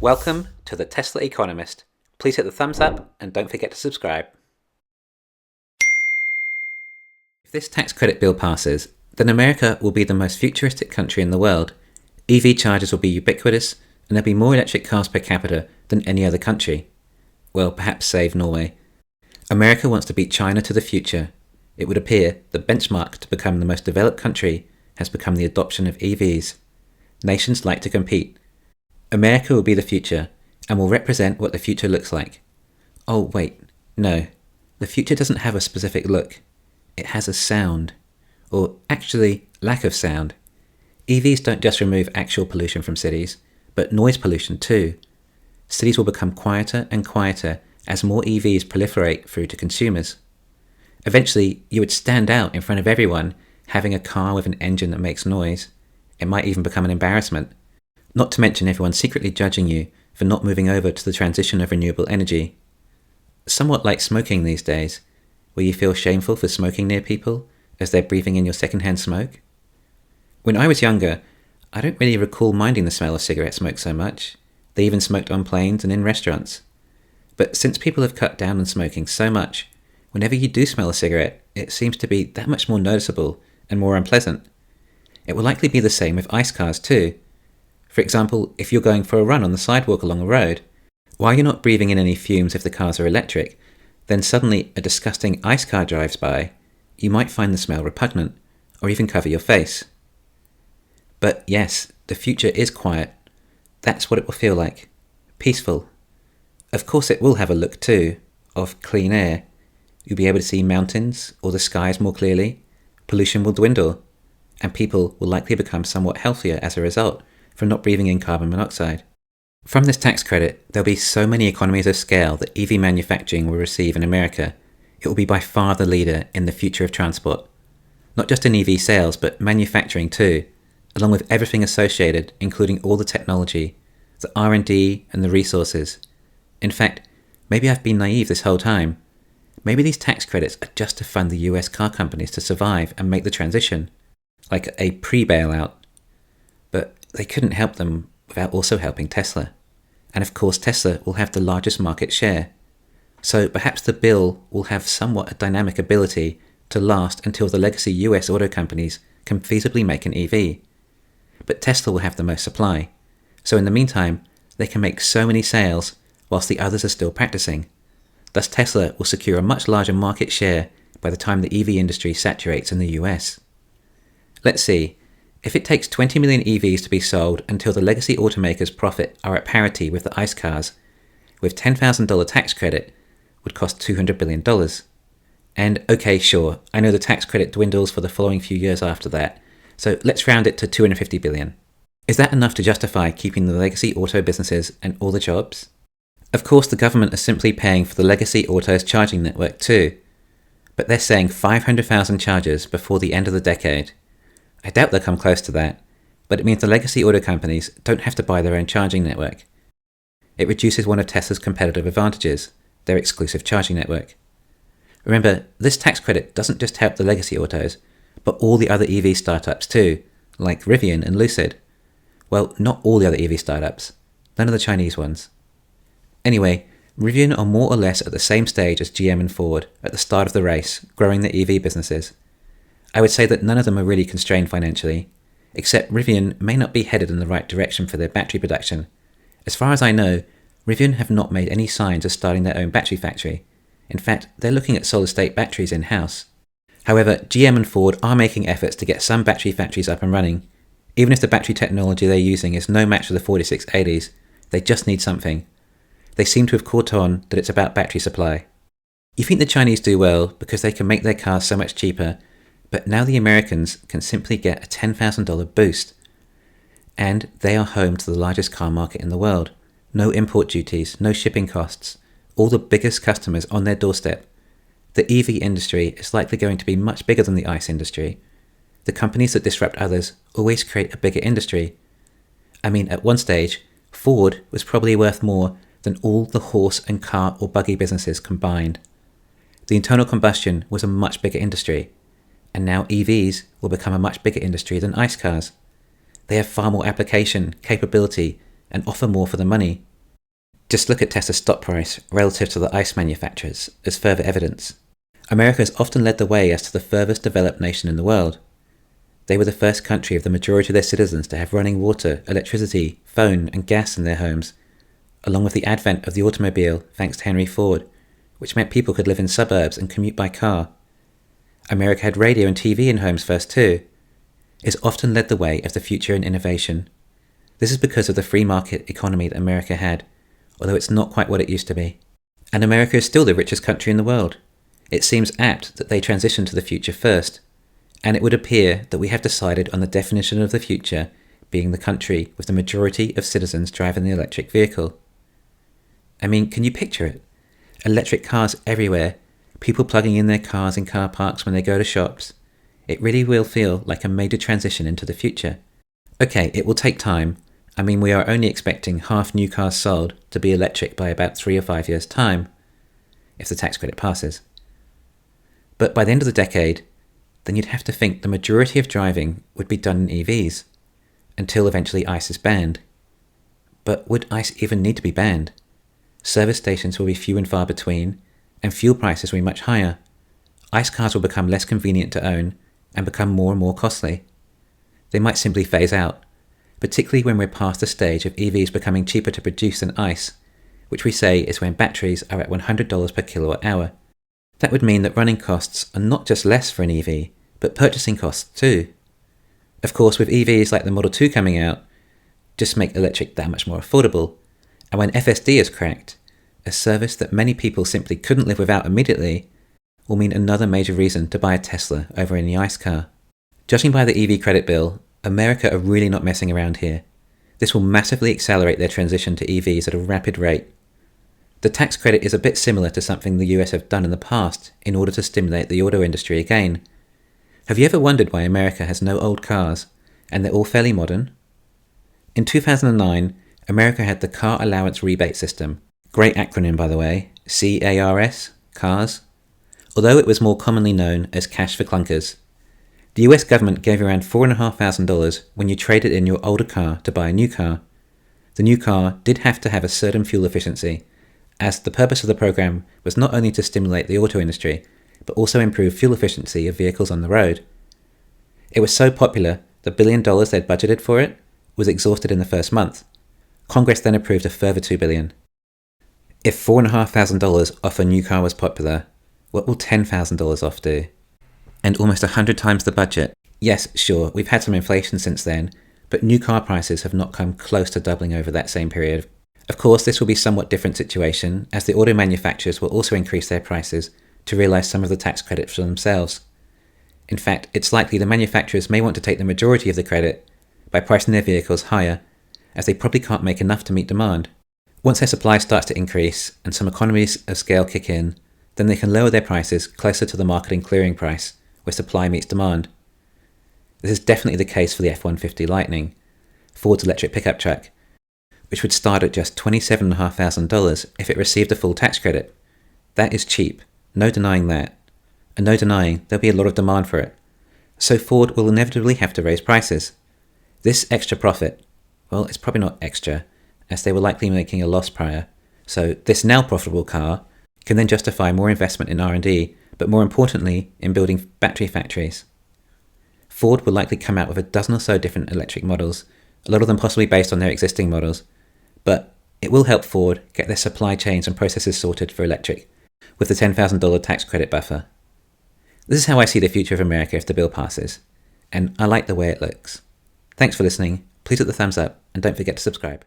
Welcome to the Tesla Economist. Please hit the thumbs up and don't forget to subscribe. If this tax credit bill passes, then America will be the most futuristic country in the world. EV chargers will be ubiquitous and there'll be more electric cars per capita than any other country. Well, perhaps save Norway. America wants to beat China to the future. It would appear the benchmark to become the most developed country has become the adoption of EVs. Nations like to compete. America will be the future and will represent what the future looks like. Oh wait, no. The future doesn't have a specific look. It has a sound. Or actually, lack of sound. EVs don't just remove actual pollution from cities, but noise pollution too. Cities will become quieter and quieter as more EVs proliferate through to consumers. Eventually, you would stand out in front of everyone having a car with an engine that makes noise. It might even become an embarrassment. Not to mention everyone secretly judging you for not moving over to the transition of renewable energy. Somewhat like smoking these days, where you feel shameful for smoking near people as they're breathing in your secondhand smoke. When I was younger, I don't really recall minding the smell of cigarette smoke so much. They even smoked on planes and in restaurants. But since people have cut down on smoking so much, whenever you do smell a cigarette, it seems to be that much more noticeable and more unpleasant. It will likely be the same with ICE cars too. For example, if you're going for a run on the sidewalk along a road, while you're not breathing in any fumes if the cars are electric, then suddenly a disgusting ICE car drives by, you might find the smell repugnant, or even cover your face. But yes, the future is quiet. That's what it will feel like. Peaceful. Of course it will have a look too, of clean air. You'll be able to see mountains or the skies more clearly. Pollution will dwindle, and people will likely become somewhat healthier as a result from not breathing in carbon monoxide. From this tax credit, there'll be so many economies of scale that EV manufacturing will receive in America. It will be by far the leader in the future of transport. Not just in EV sales, but manufacturing too, along with everything associated, including all the technology, the R&D and the resources. In fact, maybe I've been naive this whole time. Maybe these tax credits are just to fund the US car companies to survive and make the transition, like a pre-bailout. But they couldn't help them without also helping Tesla. And of course Tesla will have the largest market share. So perhaps the bill will have somewhat a dynamic ability to last until the legacy US auto companies can feasibly make an EV. But Tesla will have the most supply. So in the meantime, they can make so many sales whilst the others are still practicing. Thus Tesla will secure a much larger market share by the time the EV industry saturates in the US. Let's see. If it takes 20 million EVs to be sold until the legacy automakers' profit are at parity with the ICE cars, with $10,000 tax credit would cost $200 billion. And okay, sure, I know the tax credit dwindles for the following few years after that, so let's round it to $250 billion. Is that enough to justify keeping the legacy auto businesses and all the jobs? Of course, the government is simply paying for the legacy auto's charging network too, but they're saying 500,000 chargers before the end of the decade. I doubt they'll come close to that, but it means the legacy auto companies don't have to buy their own charging network. It reduces one of Tesla's competitive advantages, their exclusive charging network. Remember, this tax credit doesn't just help the legacy autos, but all the other EV startups too, like Rivian and Lucid. Well, not all the other EV startups, none of the Chinese ones. Anyway, Rivian are more or less at the same stage as GM and Ford at the start of the race, growing their EV businesses. I would say that none of them are really constrained financially, except Rivian may not be headed in the right direction for their battery production. As far as I know, Rivian have not made any signs of starting their own battery factory. In fact, they're looking at solid-state batteries in-house. However, GM and Ford are making efforts to get some battery factories up and running. Even if the battery technology they're using is no match for the 4680s, they just need something. They seem to have caught on that it's about battery supply. You think the Chinese do well because they can make their cars so much cheaper, but now the Americans can simply get a $10,000 boost. And they are home to the largest car market in the world. No import duties, no shipping costs, all the biggest customers on their doorstep. The EV industry is likely going to be much bigger than the ICE industry. The companies that disrupt others always create a bigger industry. I mean, at one stage, Ford was probably worth more than all the horse and car or buggy businesses combined. The internal combustion was a much bigger industry. And now EVs will become a much bigger industry than ICE cars. They have far more application, capability, and offer more for the money. Just look at Tesla's stock price relative to the ICE manufacturers as further evidence. America has often led the way as to the furthest developed nation in the world. They were the first country of the majority of their citizens to have running water, electricity, phone, and gas in their homes, along with the advent of the automobile thanks to Henry Ford, which meant people could live in suburbs and commute by car. America had radio and TV in homes first too. It's often led the way of the future in innovation. This is because of the free market economy that America had, although it's not quite what it used to be. And America is still the richest country in the world. It seems apt that they transition to the future first, and it would appear that we have decided on the definition of the future being the country with the majority of citizens driving the electric vehicle. I mean, can you picture it? Electric cars everywhere, people plugging in their cars in car parks when they go to shops. It really will feel like a major transition into the future. Okay, it will take time. I mean, we are only expecting half new cars sold to be electric by about 3 or 5 years' time, if the tax credit passes. But by the end of the decade, then you'd have to think the majority of driving would be done in EVs, until eventually ICE is banned. But would ICE even need to be banned? Service stations will be few and far between, and fuel prices will be much higher. ICE cars will become less convenient to own and become more and more costly. They might simply phase out, particularly when we're past the stage of EVs becoming cheaper to produce than ICE, which we say is when batteries are at $100 per kilowatt hour. That would mean that running costs are not just less for an EV, but purchasing costs too. Of course, with EVs like the Model 2 coming out, just make electric that much more affordable. And when FSD is cracked, a service that many people simply couldn't live without immediately, will mean another major reason to buy a Tesla over any ICE car. Judging by the EV credit bill, America are really not messing around here. This will massively accelerate their transition to EVs at a rapid rate. The tax credit is a bit similar to something the US have done in the past in order to stimulate the auto industry again. Have you ever wondered why America has no old cars, and they're all fairly modern? In 2009, America had the Car Allowance Rebate System. Great acronym, by the way, CARS, CARS, although it was more commonly known as Cash for Clunkers. The US government gave around $4,500 when you traded in your older car to buy a new car. The new car did have to have a certain fuel efficiency, as the purpose of the program was not only to stimulate the auto industry, but also improve fuel efficiency of vehicles on the road. It was so popular, the $1 billion they'd budgeted for it was exhausted in the first month. Congress then approved a further $2 billion. If $4,500 off a new car was popular, what will $10,000 off do? And almost 100 times the budget. Yes, sure, we've had some inflation since then, but new car prices have not come close to doubling over that same period. Of course, this will be a somewhat different situation, as the auto manufacturers will also increase their prices to realise some of the tax credit for themselves. In fact, it's likely the manufacturers may want to take the majority of the credit by pricing their vehicles higher, as they probably can't make enough to meet demand. Once their supply starts to increase and some economies of scale kick in, then they can lower their prices closer to the marketing clearing price, where supply meets demand. This is definitely the case for the F-150 Lightning, Ford's electric pickup truck, which would start at just $27,500 if it received a full tax credit. That is cheap, no denying that. And no denying there'll be a lot of demand for it. So Ford will inevitably have to raise prices. This extra profit, well, it's probably not extra, as they were likely making a loss prior. So this now profitable car can then justify more investment in R&D, but more importantly, in building battery factories. Ford will likely come out with a dozen or so different electric models, a lot of them possibly based on their existing models, but it will help Ford get their supply chains and processes sorted for electric, with the $10,000 tax credit buffer. This is how I see the future of America if the bill passes, and I like the way it looks. Thanks for listening, please hit the thumbs up, and don't forget to subscribe.